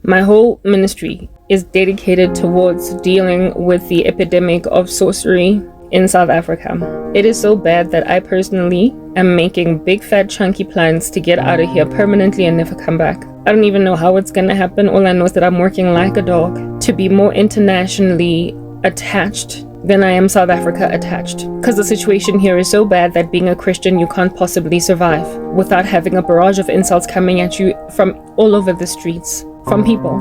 My whole ministry is dedicated towards dealing with the epidemic of sorcery in South Africa. It is so bad that I personally am making big fat chunky plans to get out of here permanently and never come back. I don't even know how it's gonna happen. All I know is that I'm working like a dog to be more internationally attached than I am South Africa attached. Because the situation here is so bad that being a Christian, you can't possibly survive without having a barrage of insults coming at you from all over the streets, from people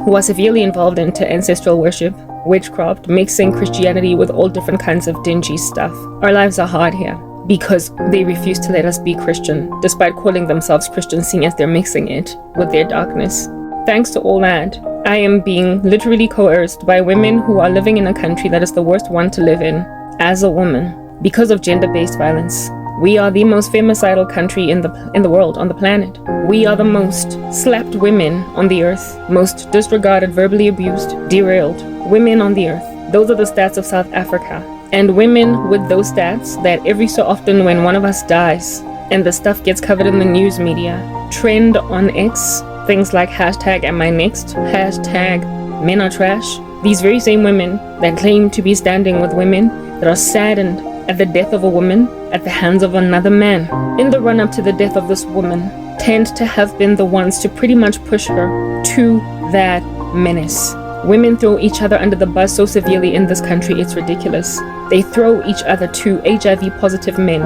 who are severely involved into ancestral worship, witchcraft, mixing Christianity with all different kinds of dingy stuff. Our lives are hard here because they refuse to let us be Christian, despite calling themselves Christian, seeing as they're mixing it with their darkness. Thanks to all that, I am being literally coerced by women who are living in a country that is the worst one to live in as a woman because of gender-based violence. We are the most femicidal country in the world, on the planet. We are the most slapped women on the earth, most disregarded, verbally abused, derailed women on the earth. Those are the stats of South Africa. And women with those stats that every so often when one of us dies and the stuff gets covered in the news media, trend on X, things like hashtag am I next, hashtag men are trash. These very same women that claim to be standing with women that are saddened at the death of a woman at the hands of another man in the run-up to the death of this woman tend to have been the ones to pretty much push her to that menace. Women throw each other under the bus so severely in this country, it's ridiculous. They throw each other to HIV positive men,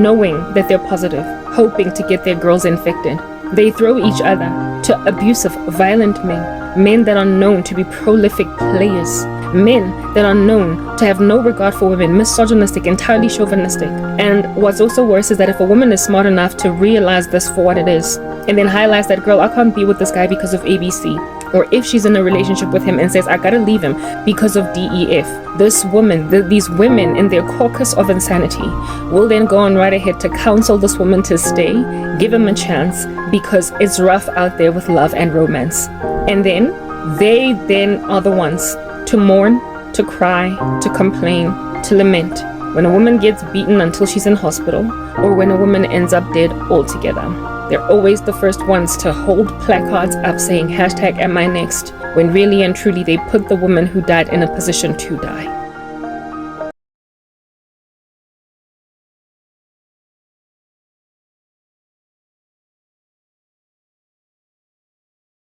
knowing that they're positive, hoping to get their girls infected. They throw each other to abusive, violent men that are known to be prolific players, men that are known to have no regard for women, misogynistic, entirely chauvinistic. And what's also worse is that if a woman is smart enough to realize this for what it is, and then highlights that, girl, I can't be with this guy because of ABC, or if she's in a relationship with him and says, I gotta leave him because of DEF, this woman, these women in their caucus of insanity will then go on right ahead to counsel this woman to stay, give him a chance, because it's rough out there with love and romance. And then they then are the ones to mourn, to cry, to complain, to lament when a woman gets beaten until she's in hospital, or when a woman ends up dead altogether. They're always the first ones to hold placards up saying hashtag am I next, when really and truly they put the woman who died in a position to die.